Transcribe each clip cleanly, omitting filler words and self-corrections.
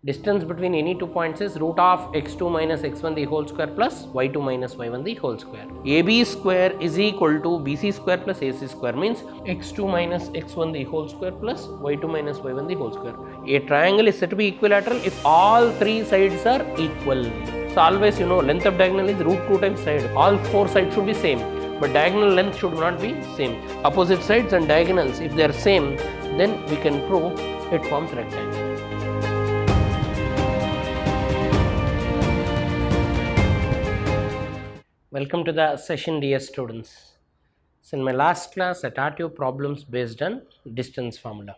distance between any 2 points is root of x2 minus x1 the whole square plus y2 minus y1 the whole square. AB square is equal to BC square plus AC square, means x2 minus x1 the whole square plus y2 minus y1 the whole square. A triangle is said to be equilateral if all three sides are equal. So always length of diagonal is root 2 times side. All four sides should be same, but diagonal length should not be same. Opposite sides and diagonals, if they are same, then we can prove it forms rectangle. Welcome to the session, dear students. So in my last class I taught you problems based on distance formula.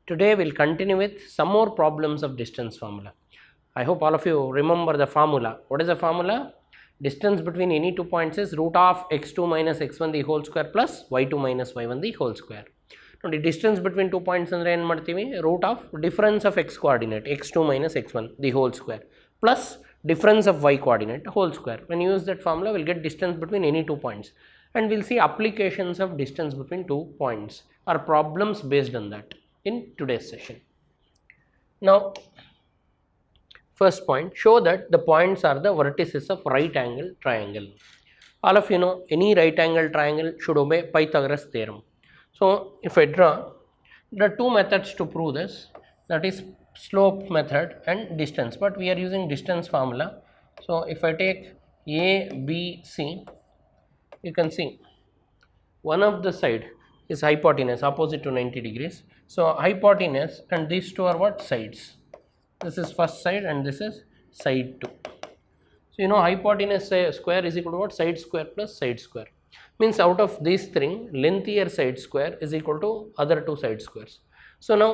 Today we will continue with some more problems of distance formula. I hope all of you remember the formula. What is the formula? Distance between any 2 points is root of x2 minus x1 the whole square plus y2 minus y1 the whole square. Now the distance between 2 points andre ಏನು ಮಾಡ್ತೀವಿ, root of difference of x coordinate x2 minus x1 the whole square plus difference of y coordinate whole square. When you use that formula, we will get distance between any 2 points, and we will see applications of distance between 2 points or problems based on that in today's session. Now first point, show that the points are the vertices of right angle triangle. All of you know any right angle triangle should obey Pythagoras theorem. So if I draw, there are two methods to prove this, that is slope method and distance, but we are using distance formula. So if I take A, B, C, you can see one of the side is hypotenuse opposite to 90 degrees. So hypotenuse and these two are what? Sides. This is first side and this is side 2. So hypotenuse square is equal to what? Side square plus side square. Means out of these three, lengthier side square is equal to other two side squares. So now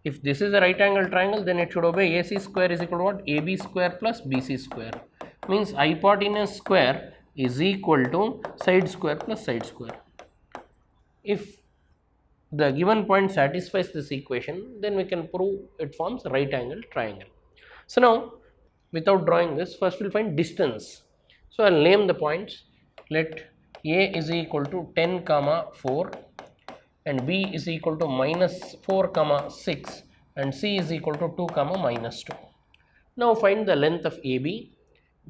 if this is a right angle triangle, then it should obey AC square is equal to what? AB square plus BC square. Means hypotenuse square is equal to side square plus side square. If the given point satisfies this equation, then we can prove it forms right angle triangle. So now without drawing this, first we'll find distance. So I'll name the points. Let A is equal to 10 comma 4 and B is equal to minus 4 comma 6 and C is equal to 2 comma minus 2. Now find the length of AB,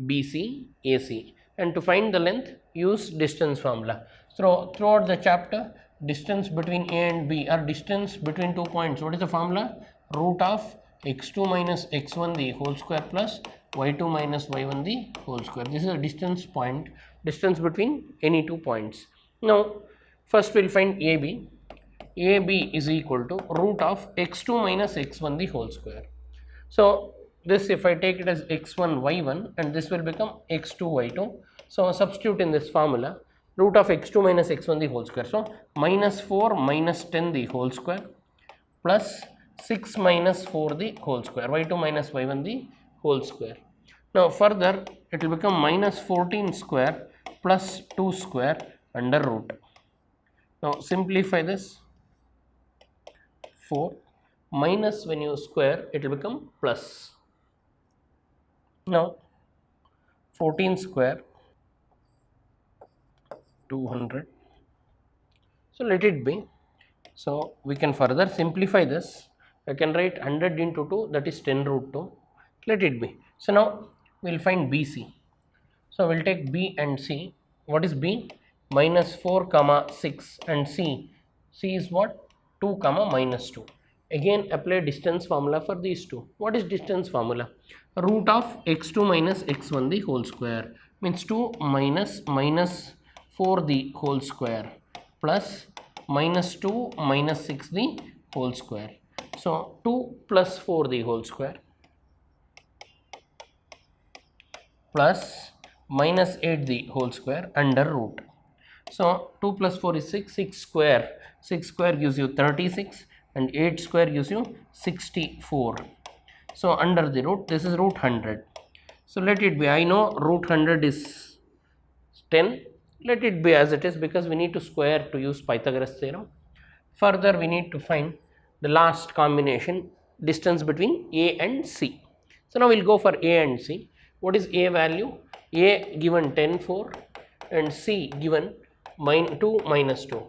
BC, AC, and to find the length, use distance formula. So throughout the chapter, distance between A and B or distance between 2 points, what is the formula? Root of x2 minus x1 the whole square plus y2 minus y1 the whole square. This is a distance point, distance between any 2 points. Now first we'll find AB. AB is equal to root of x2 minus x1 the whole square. So this, if I take it as x1 y1, and this will become x2 y2. So substitute in this formula root of x2 minus x1 the whole square. So minus 4 minus 10 the whole square plus 6 minus 4 the whole square, y2 minus y1 the whole square. Now further it will become minus 14 square plus 2 square under root. Now simplify this. 4 minus, when you square it will become plus. Now 14 square 200. So let it be. So we can further simplify this. I can write 100 into 2, that is 10 root 2. Let it be. So now we will find BC. So we will take B and C. What is B? Minus 4 comma 6 and C. C is what? 2 comma minus 2. Again apply distance formula for these two. What is distance formula? Root of x2 minus x1 the whole square, means 2 minus minus 4 the whole square plus minus 2 minus 6 the whole square. So 2 plus 4 the whole square plus minus 8 the whole square under root. So 2 plus 4 is 6, 6 square. 6 square gives you 36 and 8 square gives you 64. So under the root, this is root 100. So let it be. I know root 100 is 10. Let it be as it is, because we need to square to use Pythagoras theorem. Further we need to find the last combination, distance between A and C. So now we will go for A and C. What is A value? A given 10 4 and C given 2 minus 2.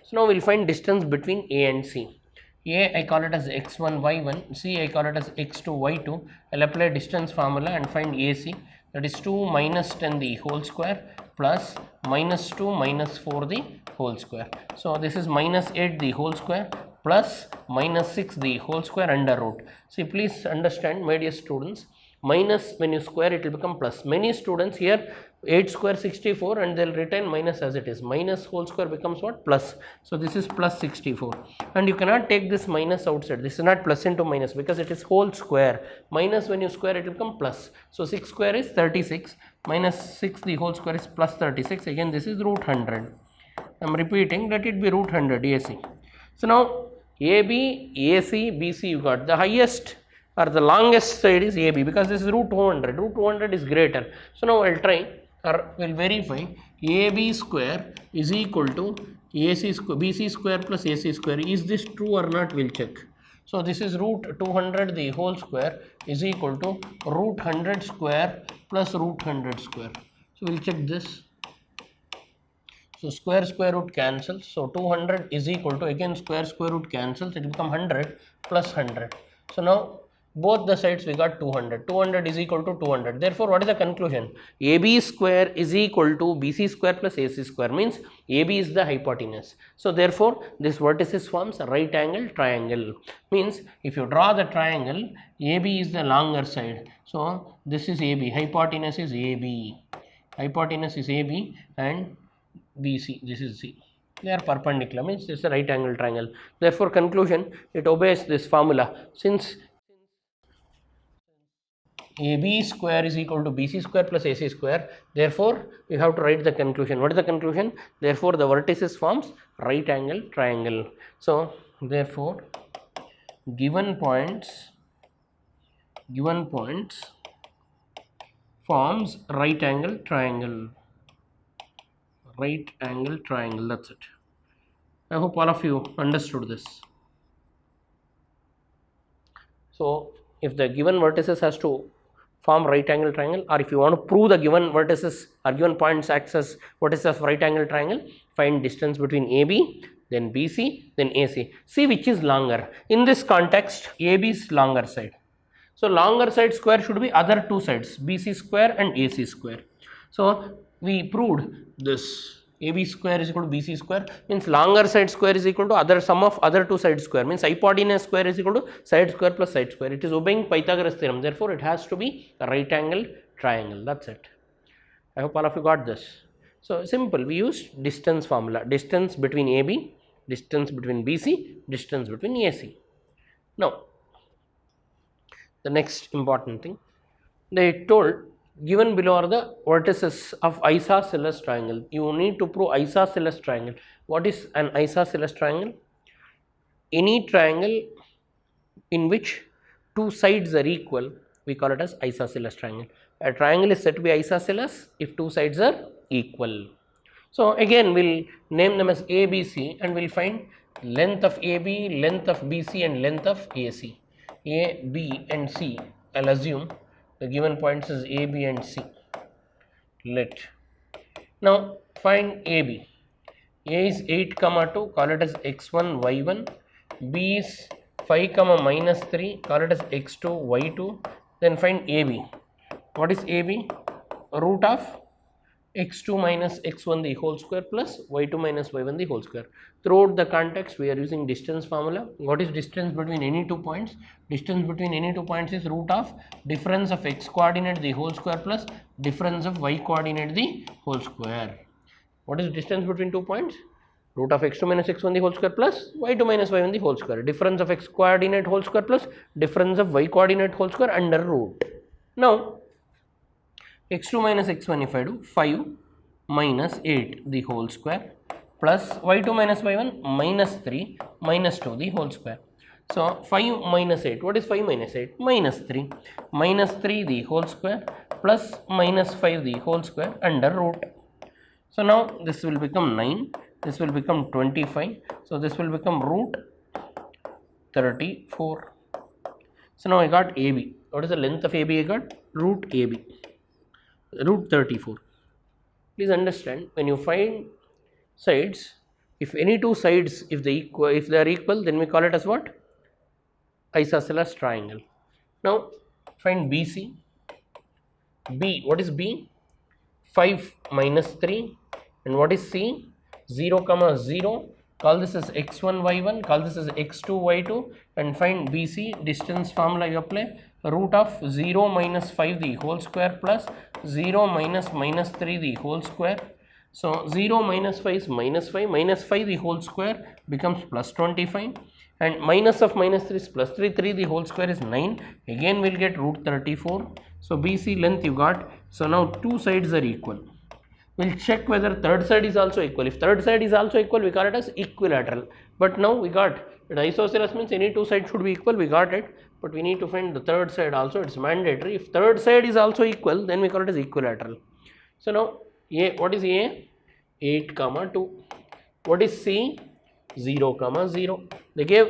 So now we will find distance between A and C. A I call it as x1 y1, C I call it as x2 y2. I'll apply distance formula and find AC, that is 2 minus 10 the whole square plus minus 2 minus 4 the whole square. So this is minus 8 the whole square plus minus 6 the whole square under root. See, please understand, my dear students, minus when you square it will become plus. Many students here 8 square 64 and they will retain minus as it is. Minus whole square becomes what? Plus. So this is plus 64 and you cannot take this minus outside. This is not plus into minus because it is whole square. Minus when you square it will become plus. So 6 square is 36 minus 6 the whole square is plus 36. Again this is root 100. I am repeating, let it be root 100 AC. So now AB, AC, BC you got. The highest or the longest side is AB because this is root 200. Root 200 is greater. So now I will try or will verify AB square is equal to AC square, BC square plus AC square. Is this true or not? We'll check. So this is root 200 the whole square is equal to root 100 square plus root 100 square. So we'll check this. So square root cancels. So 200 is equal to, again square root cancels, it will become 100 plus 100. So now both the sides we got 200. 200 is equal to 200. Therefore, what is the conclusion? AB square is equal to BC square plus AC square, means AB is the hypotenuse. So therefore, this vertices forms a right angle triangle. Means if you draw the triangle, AB is the longer side. So this is AB, hypotenuse is AB. Hypotenuse is AB and BC, this is C. They are perpendicular, means this is a right angle triangle. Therefore, conclusion, it obeys this formula. Since AB square is equal to BC square plus AC square, therefore you have to write the conclusion. What is the conclusion? Therefore the vertices forms right angle triangle. So therefore given points forms right angle triangle. Right angle triangle, that's it. I hope all of you understood this. So if the given vertices has to form right angle triangle, or if you want to prove the given vertices or given points acts as vertices of right angle triangle, find distance between AB, then BC, then AC. See which is longer. In this context, AB is longer side. So longer side square should be other two sides, BC square and AC square. So we proved this. AB square is equal to BC square, means longer side square is equal to other sum of other two side square, means hypotenuse square is equal to side square plus side square. It is obeying Pythagoras theorem, therefore it has to be a right angle triangle. That's it. I hope all of you got this. So simple, we used distance formula, distance between AB, distance between BC, distance between AC. Now the next important thing, they told given below are the vertices of isosceles triangle. You need to prove isosceles triangle. What is an isosceles triangle? Any triangle in which two sides are equal, we call it as isosceles triangle. A triangle is said to be isosceles if two sides are equal. So again we'll name them as ABC and we'll find length of AB, length of BC and length of AC. A, B and C, I'll assume the given points is A, B and C. Let now find AB. A is 8 comma 2, call it as x1 y1. B is 5 comma minus 3, call it as x2 y2. Then find AB. What is AB? Root of x2 minus x1 the whole square plus y2 minus y1 the whole square. Throughout the context we are using distance formula. What is distance between any two points? Distance between any two points is root of difference of x coordinate the whole square plus difference of y coordinate the whole square. What is distance between two points? Root of x2 minus x1 the whole square plus y2 minus y1 the whole square. Difference of x coordinate whole square plus difference of y coordinate whole square under root. Now x2 minus x1 if I do, 5 minus 8 the whole square plus y2 minus y1 minus 3 minus 2 the whole square. So 5 minus 8, what is 5 minus 8? Minus 3. Minus 3 the whole square plus minus 5 the whole square under root. So now this will become 9, this will become 25, so this will become root 34. So now I got AB. What is the length of AB I got? Root AB. Root 34. Please understand, when you find sides, if any two sides if they are equal, then we call it as what? isosceles triangle. Now find BC. B, what is B? 5 minus 3. And what is C? 0 comma 0. Call this as x1 y1, call this as x2 y2, and find BC. Distance formula you apply. Root of 0 minus 5 the whole square plus 0 minus minus 3 the whole square. So 0 minus 5 is minus 5, minus 5 the whole square becomes plus 25, and minus of minus 3 is plus 3, 3 the whole square is 9, again we will get root 34. So BC length you got. So now two sides are equal. We will check whether third side is also equal. If third side is also equal, we call it as equilateral. But now we got it. Isosceles means any two sides should be equal, we got it. But we need to find the third side also, it's mandatory. If third side is also equal, then we call it as equilateral. So now A, what is A? 8 comma 2. What is C? 0 comma 0. They gave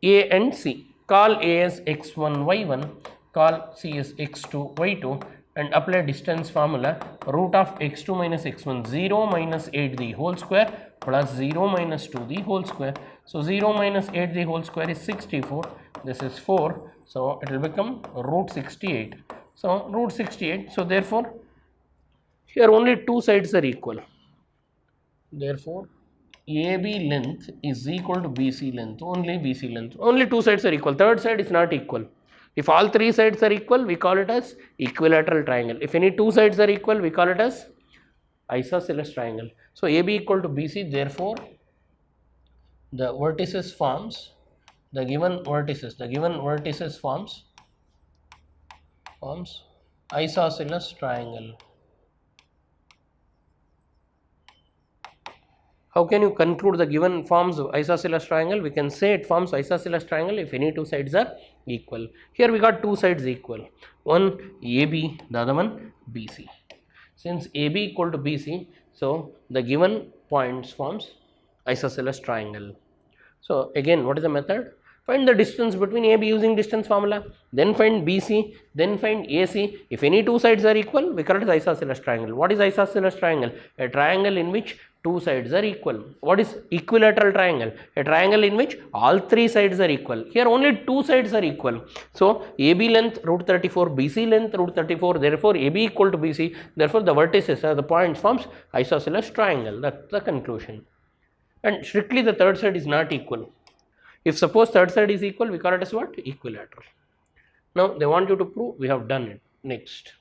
A and C. Call A as x1 y1, call C as x2 y2, and apply distance formula. Root of x2 minus x1, 0 minus 8 the whole square plus 0 minus 2 the whole square. So 0 minus 8 the whole square is 64. This is 4. So it will become root 68. So root 68. So therefore here only two sides are equal. Therefore AB length is equal to BC length, only BC length. Only two sides are equal. Third side is not equal. If all three sides are equal, we call it as equilateral triangle. If any two sides are equal, we call it as isosceles triangle. So AB equal to BC, therefore the vertices forms, the given vertices forms isosceles triangle. How can you conclude the given forms of isosceles triangle? We can say it forms isosceles triangle if any two sides are equal. Here we got two sides equal. One AB, the other one BC. Since AB equal to BC, so the given points forms isosceles triangle. So again, what is the method? Find the distance between AB using distance formula, then find BC, then find AC. If any two sides are equal, we call it as isosceles triangle. What is isosceles triangle? A triangle in which two sides are equal. What is equilateral triangle? A triangle in which all three sides are equal. Here only two sides are equal. So AB length root 34, BC length root 34, therefore AB equal to BC, therefore the vertices or the points forms isosceles triangle. That's the conclusion. And strictly the third side is not equal. If suppose third side is equal, we call it as what? Equilateral. Now they want you to prove, we have done it. Next.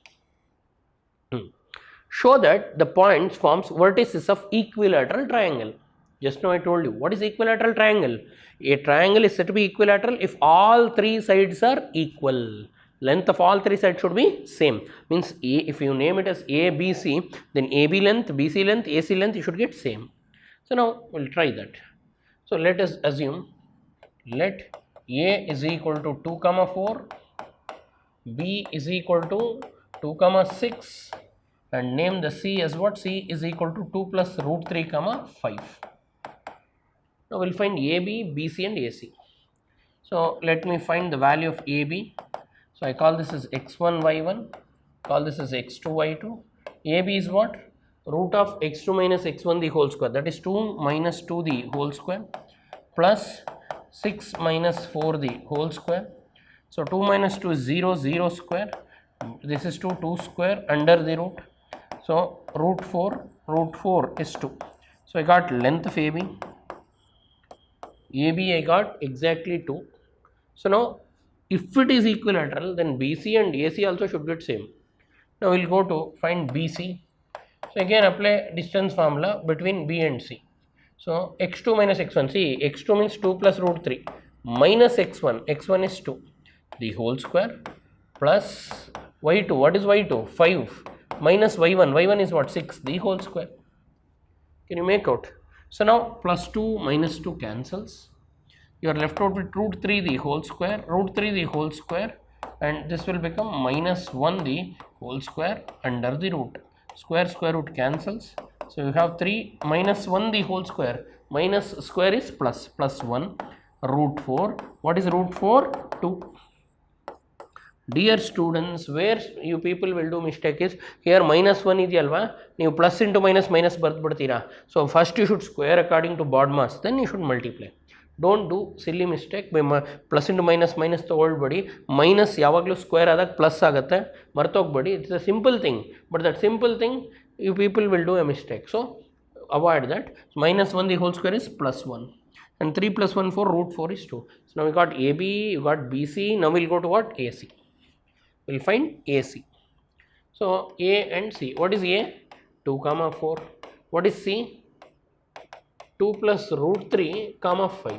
Show that the points forms vertices of equilateral triangle. Just now I told you, what is equilateral triangle? A triangle is said to be equilateral if all three sides are equal. Length of all three sides should be same. Means A, if you name it as ABC, then AB length, BC length, AC length, you should get same. So now we'll try that. So let us assume, let A is equal to 2 comma 4, B is equal to 2 comma 6, and name the C as what? C is equal to 2 plus root 3 comma 5. Now we'll find AB, BC and AC. So let me find the value of AB. So I call this as x1 y1, call this as x2 y2. AB is what? Root of x2 minus x1 the whole square, that is 2 minus 2 the whole square, plus 6 minus 4 the whole square. So 2 minus 2 is 0, 0 square. This is 2, 2 square under the root. So root 4 is 2. So I got length of AB. AB I got exactly 2. So now if it is equilateral, then BC and AC also should get same. Now we'll go to find BC. So again apply distance formula between B and C. So x2 minus x1, see x2 means 2 plus root 3 minus x1, x1 is 2 the whole square plus y2, what is y2? 5 minus y1, y1 is what? 6 the whole square. Can you make out? So now plus 2 minus 2 cancels. You are left out with root 3 the whole square, root 3 the whole square, and this will become minus 1 the whole square under the root. Square root cancels. So you have 3 minus 1 the whole square, minus square is plus, plus 1, root 4. What is root 4? 2. Dear students, where you people will do mistake is, here minus 1 idiyalva, you plus into minus minus birth. So first you should square according to BODMAS, then you should multiply. Don't do silly mistake by plus into minus minus ತಗೊಳ್ಬೇಡಿ. Minus ಯಾವಾಗಲೂ square ಆದಾಗ plus ಆಗುತ್ತೆ, ಮರ್ತೋಗ್ಬೇಡಿ. It's a simple thing, but that simple thing you people will do a mistake. So avoid that. Minus 1 the whole square is plus 1, and 3 plus 1 4, root 4 is 2. So now we got AB, you got BC. Now we'll go to what? AC. We'll find AC. So A and C. What is A? 2 comma 4. What is C? 2 plus root 3 comma 5.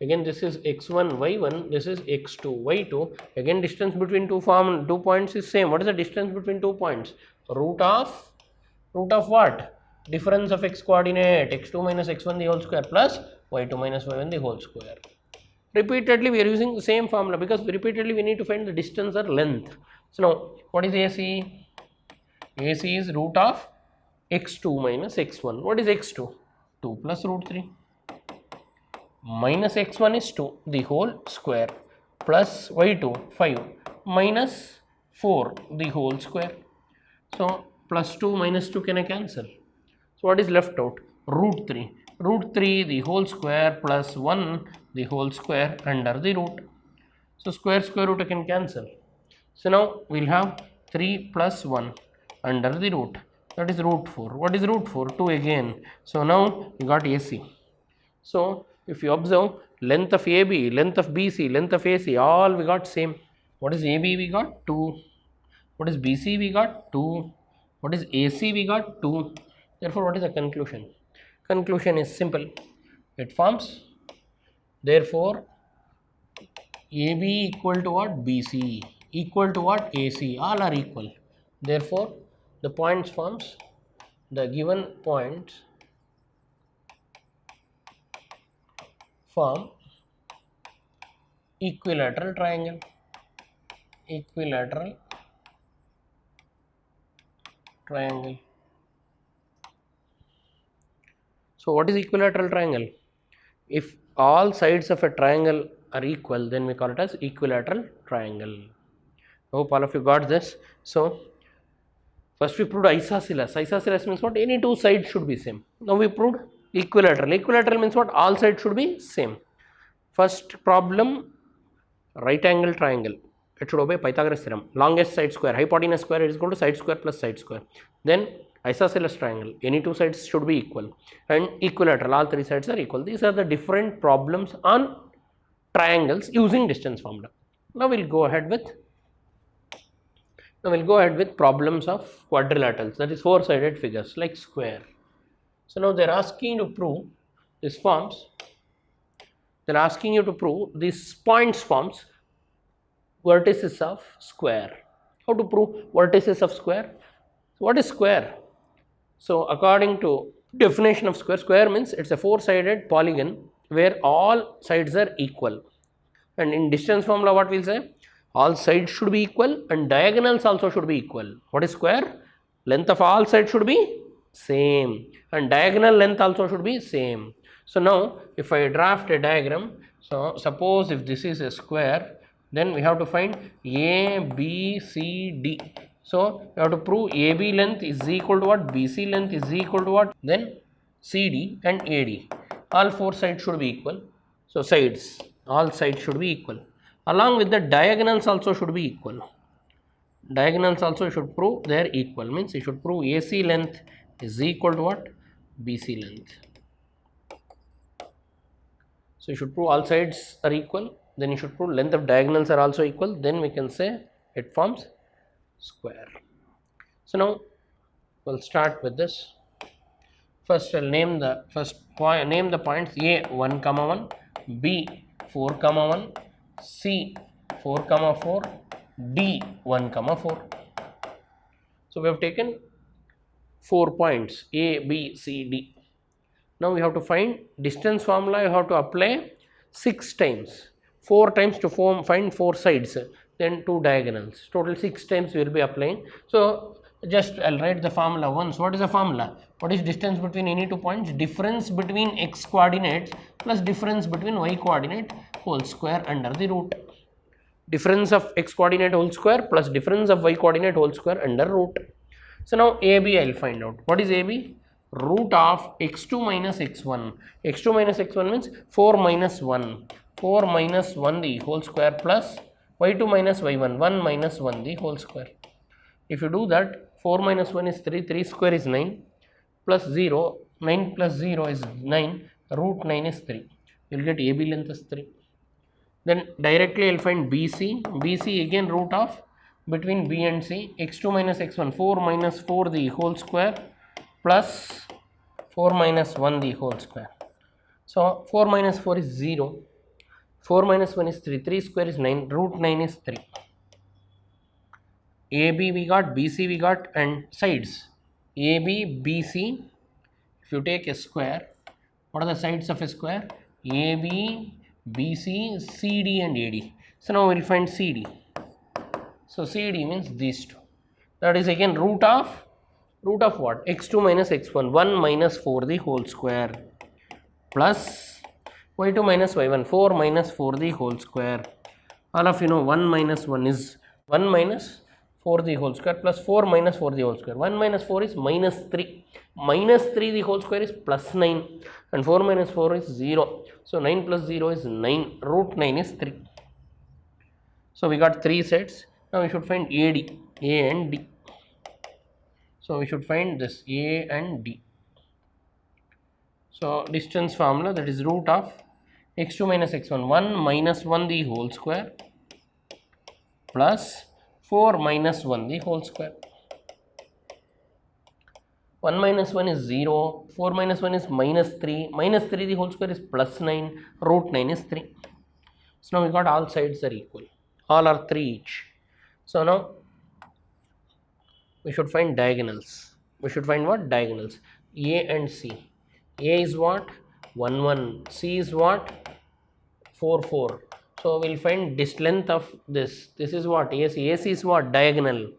Again this is x1 y1, this is x2 y2. Again distance between two points is same. What is the distance between 2 points? Root of what? Difference of x coordinate, x2 minus x1 the whole square plus y2 minus y1 the whole square. Repeatedly we are using the same formula because repeatedly we need to find the distance or length. So now what is AC? AC is root of x2 minus x1. What is x2? 2 plus root 3 minus x1 is 2 the whole square plus y2 5 minus 4 the whole square. So plus 2 minus 2 can I cancel? So what is left out? Root 3. Root 3 the whole square plus 1 the whole square under the root. So square root I can cancel. So now we'll have 3 plus 1 under the root. That is root 4. What is root 4? 2 again. So now you got AC. So if you observe, length of AB, length of BC, length of AC, all we got same. What is AB? We got 2. What is BC? We got 2. What is AC? We got 2. Therefore, what is the conclusion? Conclusion is simple. It forms, therefore, AB equal to what? BC equal to what? AC. All are equal. Therefore, the points forms, the given points form equilateral triangle. Equilateral triangle. So what is equilateral triangle? If all sides of a triangle are equal, then we call it as equilateral triangle. I hope all of you got this. So first we proved isosceles. Isosceles means what? Any two sides should be same. Now we proved equilateral. Equilateral means what? All sides should be same. First problem, right angle triangle. It should obey Pythagoras theorem. Longest side square, hypotenuse square is equal to side square plus side square. Then isosceles triangle, any two sides should be equal, and equilateral, all three sides are equal. These are the different problems on triangles using distance formula. Now we'll go ahead with problems of quadrilaterals, that is four-sided figures like square. So now they're asking you to prove these forms. They're asking you to prove these points forms vertices of square. How to prove vertices of square? What is square? So according to definition of square, square means it's a four-sided polygon where all sides are equal. And in distance formula what we'll say? All sides should be equal and diagonals also should be equal. What is square? Length of all sides should be same and diagonal length also should be same. So now if I draft a diagram, so suppose if this is a square, then we have to find A, B, C, D. So you have to prove AB length is equal to what? BC length is equal to what? Then CD and AD. All four sides should be equal. So sides, all sides should be equal. Along with the diagonals also should be equal. Diagonals also you should prove they are equal. Means you should prove AC length is equal to what? BC length. So you should prove all sides are equal. Then you should prove length of diagonals are also equal. Then we can say it forms square. So now we'll start with this. First I'll name the points A 1 comma 1, B 4 comma 1, C 4 comma 4, D 1 comma 4. So we have taken 4 points A, B, C, D. Now we have to find distance formula. You have to apply 6 times, 4 times to find 4 sides, then 2 diagonals. Total 6 times we will be applying. So just I'll write the formula once. What is the formula? What is distance between any 2 points? Difference between x coordinates plus difference between y coordinate whole square under the root. Difference of x coordinate whole square plus difference of y coordinate whole square under root. So now AB I'll find out. What is AB? root of x2 minus x1. x2 minus x1 means 4 minus 1. 4 minus 1 the whole square plus y2 minus y1. 1 minus 1 the whole square. If you do that, 4 minus 1 is 3. 3 square is 9 plus 0. 9 plus 0 is 9. Root 9 is 3. You will get AB length as 3. Then directly I will find BC. BC again root of between B and C. x2 minus x1. 4 minus 4 the whole square plus 4 minus 1 the whole square. So 4 minus 4 is 0. 4 minus 1 is 3. 3 square is 9. Root 9 is 3. AB we got, BC we got, and sides. AB, BC, if you take a square, what are the sides of a square? AB, BC, CD and AD. So now we will find CD. So CD means these two. That is again root of what? x2 minus x1. 1 minus 4 the whole square plus y2 minus y1. 4 minus 4 the whole square. All of you know 1 minus 1 is 1 minus 4 the whole square plus 4 minus 4 the whole square. 1 minus 4 is minus 3. Minus 3 the whole square is plus 9. And 4 minus 4 is 0. So 9 plus 0 is 9. Root 9 is 3. So we got 3 sets. Now we should find AD, A and D. So we should find this A and D. So distance formula, that is root of x2 minus x1. 1 minus 1 the whole square plus 4 minus 1 the whole square. 1 minus 1 is 0. 4 minus 1 is minus 3. Minus 3 the whole square is plus 9. Root 9 is 3. So now we got all sides are equal. All are 3 each. So now we should find diagonals. We should find what? Diagonals. A and C. A is what? 1 1. C is what? 4 4. So we will find this length of this. This is what? AC. AC is what? Diagonal.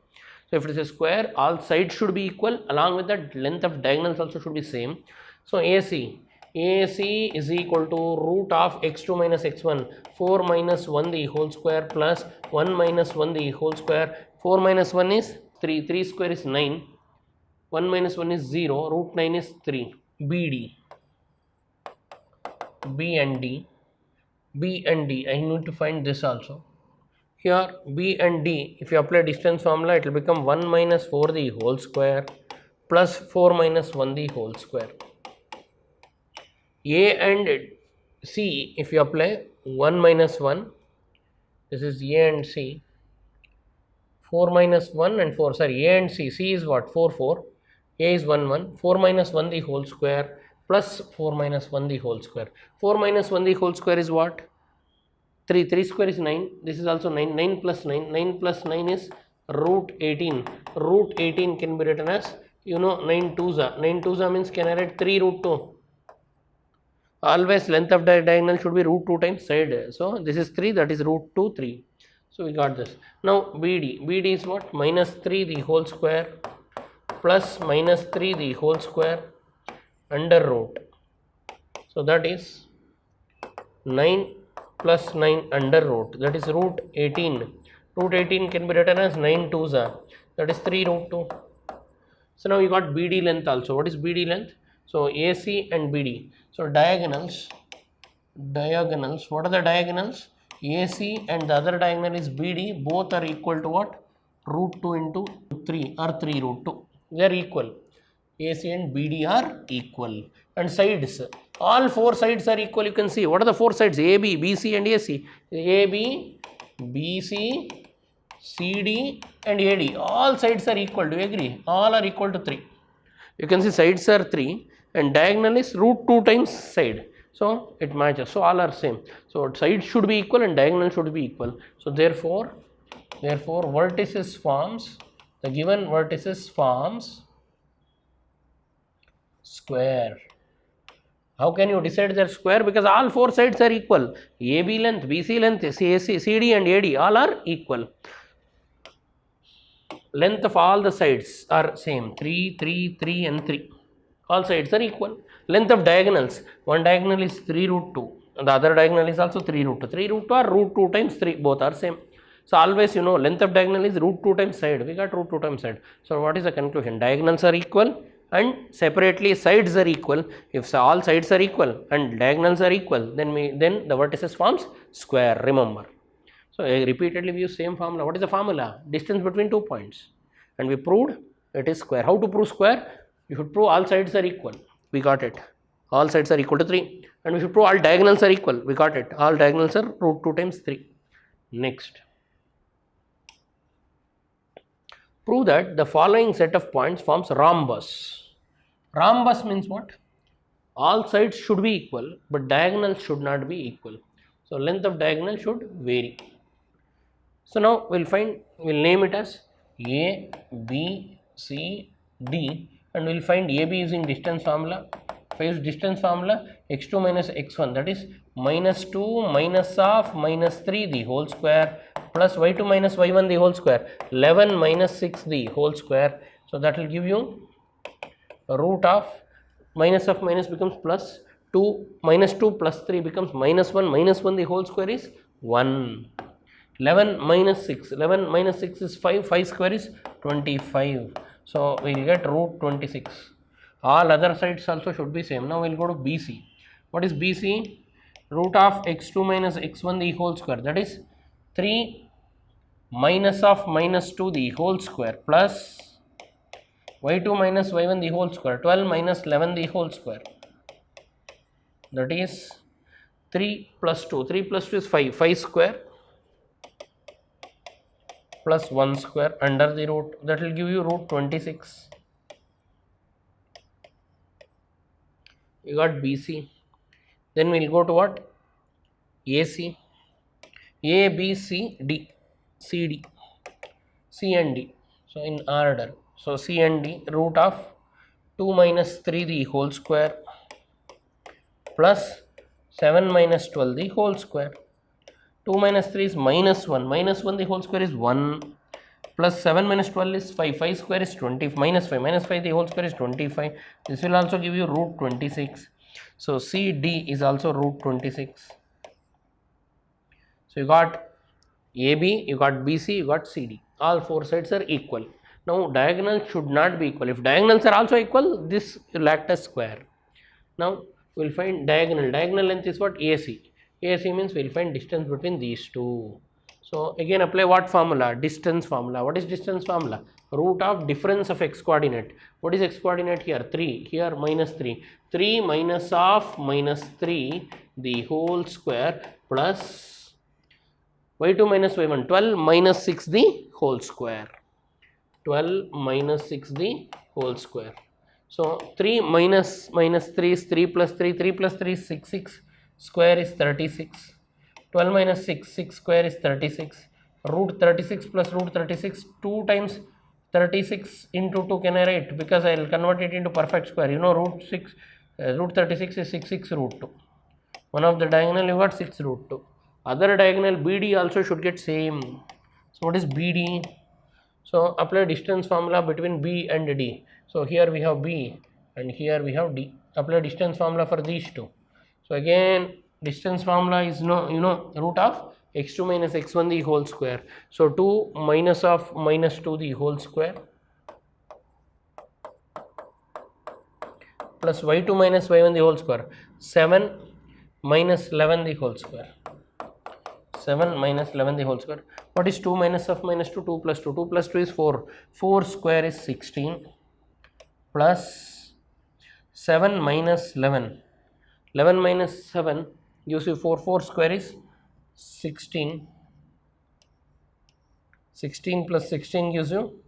So if it is a square, all sides should be equal. Along with that, length of diagonals also should be same. So AC is equal to root of x2 minus x1. 4 minus 1 the whole square plus 1 minus 1 the whole square. 4 minus 1 is 3. 3 square is 9. 1 minus 1 is 0. Root 9 is 3. BD. B and D. B and D, I need to find this also. Here B and D, if you apply distance formula, it will become 1 minus 4 the whole square plus 4 minus 1 the whole square. A and C, if you apply 1 minus 1, this is A and C, 4 minus 1 and 4, sorry, A and C, C is what? 4 4, A is 1 1, 4 minus 1 the whole square plus 4 minus 1 the whole square. 4 minus 1 the whole square is what? 3. 3 square is 9. This is also 9. 9 plus 9. 9 plus 9 is root 18. Root 18 can be written as, 9 twos are. 9 twos are means can I write 3 root 2? Always length of diagonal should be root 2 times side. So this is 3, that is root 2, 3. So we got this. Now BD. BD is what? Minus 3 the whole square plus minus 3 the whole square under root. So that is 9 plus 9 under root, that is root 18. Root 18 can be written as 9 twos are, that is 3 root 2. So now you got BD length also. What is BD length? So AC and BD. So diagonals, what are the diagonals? AC and the other diagonal is BD, both are equal to what? Root 2 into 3 or 3 root 2. They are equal. AC and BD are equal. And sides, all 4 sides are equal. You can see what are the 4 sides? AB, BC and AC. AB, BC, CD and AD. All sides are equal. Do you agree? All are equal to 3. You can see sides are 3 and diagonal is root 2 times side. So it matches. So all are same. So sides should be equal and diagonal should be equal. So therefore vertices forms, the given vertices forms square. How can you decide their square? Because all 4 sides are equal. AB length, BC length, AC, CD and AD all are equal. Length of all the sides are same. 3, 3, 3 and 3. All sides are equal. Length of diagonals. One diagonal is 3 root 2. The other diagonal is also 3 root 2. 3 root 2 or root 2 times 3. Both are same. So always length of diagonal is root 2 times side. We got root 2 times side. So what is the conclusion? Diagonals are equal and separately sides are equal. If all sides are equal and diagonals are equal, then the vertices forms square, remember. So repeatedly we use same formula. What is the formula? Distance between 2 points, and we proved it is square. How to prove square? You should prove all sides are equal. We got it. All sides are equal to 3, and we should prove all diagonals are equal. We got it. All diagonals are root 2 times 3. Next, prove that the following set of points forms rhombus. Rhombus means what? All sides should be equal, but diagonals should not be equal. So length of diagonal should vary. So now we'll name it as A, B, C, D, and we'll find AB using distance formula. If I use distance formula, x2 minus x1, that is minus 2 minus of minus 3 the whole square plus y2 minus y1 the whole square, 11 minus 6 the whole square. So that will give you a root of minus becomes plus 2, minus 2 plus 3 becomes minus 1 the whole square is 1. 11 minus 6 is 5, 5 square is 25. So we will get root 26. All other sides also should be same. Now we will go to BC. What is BC? Root of x2 minus x1 the whole square, that is 3 minus of minus 2 the whole square plus y2 minus y1 the whole square, 12 minus 11 the whole square, that is 3 plus 2 is 5 square plus 1 square under the root, that will give you root 26. You got BC. Then we will go to what? AC. A, B, C, D. C, D. C and D. So in order. So C and D, root of 2 minus 3 the whole square plus 7 minus 12 the whole square. 2 minus 3 is minus 1. Minus 1 the whole square is 1 plus 7 minus 12 is 5. 5 square is 20. Minus 5. Minus 5 the whole square is 25. This will also give you root 26. So CD is also root 26. So you got AB, you got BC, you got CD. All four sides are equal. Now diagonals should not be equal. If diagonals are also equal, this will act as square. Now we will find diagonal. Diagonal length is what? AC. AC means we will find distance between these two. So again apply what formula? Distance formula. What is distance formula? Root of difference of x coordinate. What is x coordinate here? 3. Here minus 3. 3 minus of minus 3 the whole square plus y2 minus y1. 12 minus 6 the whole square. 12 minus 6 the whole square. So 3 minus 3 is 3 plus 3. 3 plus 3 is 6. 6 square is 36. 12 minus 6 square is 36. Root 36 plus root 36, 2 times 36 into 2 can I write? Because I will convert it into perfect square. You know root 36 is 6 root 2. One of the diagonal you got 6 root 2. Other diagonal BD also should get same. So what is BD? So apply distance formula between B and D. So here we have B and here we have D. Apply distance formula for these two. So again distance formula is root of x2 minus x1 the whole square. So 2 minus of minus 2 the whole square plus y2 minus y1 the whole square. 7 minus 11 the whole square. 7 minus 11 the whole square. What is 2 minus of minus 2? 2 plus 2. 2 plus 2 is 4. 4 square is 16 plus 7 minus 11. 11 minus 7 gives you 4. 4 square is 16. 16 plus 16 gives you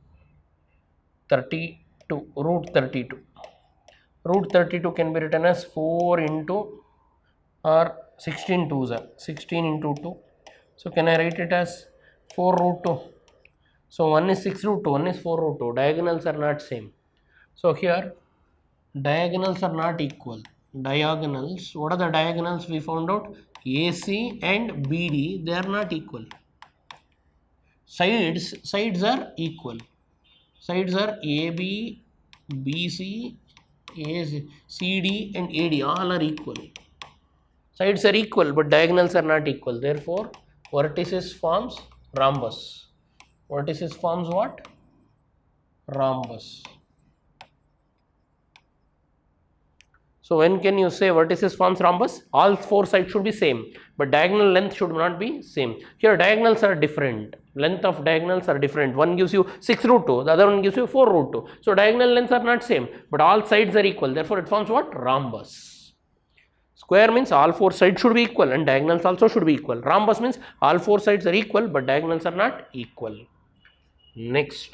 32. Root 32. Root 32 can be written as 4 into or 16 twos are 16 into 2. So can I write it as 4 root 2? So one is 6 root 2, one is 4 root 2. Diagonals are not same. So here diagonals are not equal. Diagonals, what are the diagonals we found out? AC and BD, they are not equal. Sides are equal. Sides are AB, BC, AC, CD and AD, all are equal. Sides are equal but diagonals are not equal. Therefore vertices forms rhombus. Vertices forms what? Rhombus. So when can you say vertices forms rhombus? All four sides should be same, but diagonal length should not be same. Here diagonals are different. Length of diagonals are different. One gives you 6 root 2, the other one gives you 4 root 2. So diagonal lengths are not same, but all sides are equal. Therefore it forms what? Rhombus. Square means all four sides should be equal and diagonals also should be equal. Rhombus means all four sides are equal but diagonals are not equal. Next.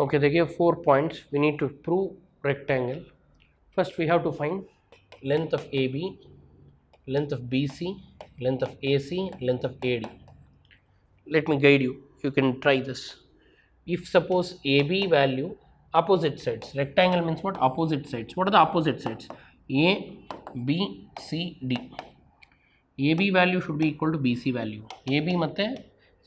Okay, they gave 4 points. We need to prove rectangle. First we have to find length of AB, length of BC, length of AC, length of AD. Let me guide you. You can try this. If suppose AB value, opposite sides, rectangle means what? Opposite sides. What are the opposite sides? A, B, C, D. AB value should be equal to BC value. AB matte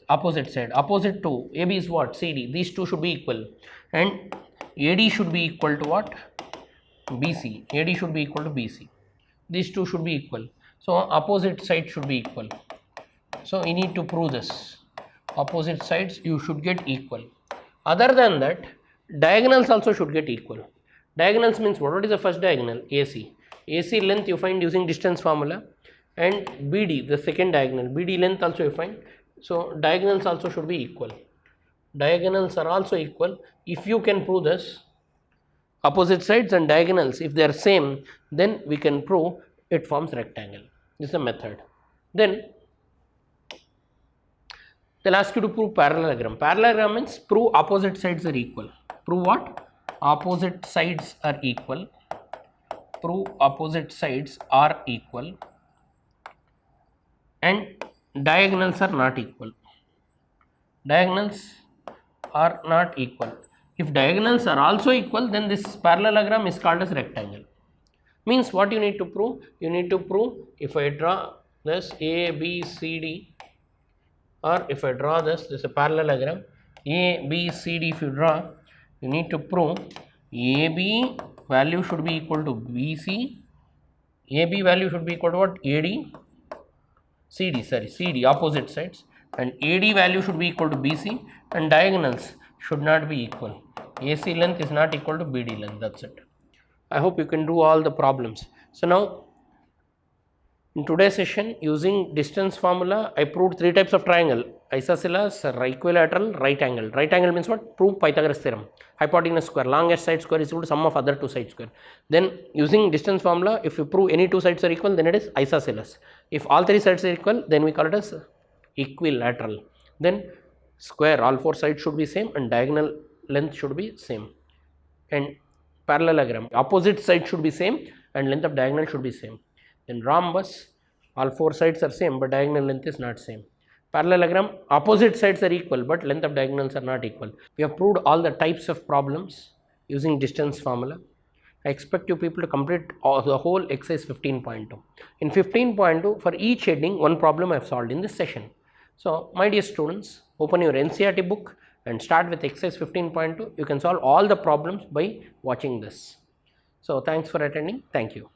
opposite side. Opposite to AB is what? CD. These two should be equal. And AD should be equal to what? BC. AD should be equal to BC. These two should be equal. So opposite sides should be equal. So you need to prove this. Opposite sides you should get equal. Other than that, diagonals also should get equal. Diagonals means what? What is the first diagonal? AC. AC length you find using distance formula, and BD, the second diagonal. BD length also you find. So diagonals also should be equal. Diagonals are also equal. If you can prove this, opposite sides and diagonals, if they are same, then we can prove it forms rectangle. This is a method. Then they'll ask you to prove parallelogram. Parallelogram means prove opposite sides are equal. Prove what? Opposite sides are equal. Prove opposite sides are equal and diagonals are not equal. Diagonals are not equal. If diagonals are also equal, then this parallelogram is called as rectangle. Means what you need to prove? You need to prove if I draw this A, B, C, D, or if I draw this is a parallelogram, A, B, C, D, if you draw, you need to prove AB value should be equal to BC, AB value should be equal to what? AD, CD, opposite sides, and AD value should be equal to BC, and diagonals should not be equal. AC length is not equal to BD length, that's it. I hope you can do all the problems. So now, in today's session, using distance formula, I proved 3 types of triangle: isosceles, equilateral, right angle. Right angle means what? Prove Pythagoras theorem. Hypotenuse square, longest side square is equal to sum of other 2 side square. Then using distance formula, if you prove any 2 sides are equal, then it is isosceles. If all 3 sides are equal, then we call it as equilateral. Then square, all 4 sides should be same and diagonal length should be same. And parallelogram, opposite side should be same and length of diagonal should be same. Then rhombus, all 4 sides are same but diagonal length is not same. Parallelogram, opposite sides are equal but length of diagonals are not equal. We have proved all the types of problems using distance formula. I expect you people to complete the whole exercise 15.2. In 15.2, for each heading, one problem I have solved in this session. So my dear students, open your NCERT book and start with exercise 15.2. You can solve all the problems by watching this. So thanks for attending. Thank you.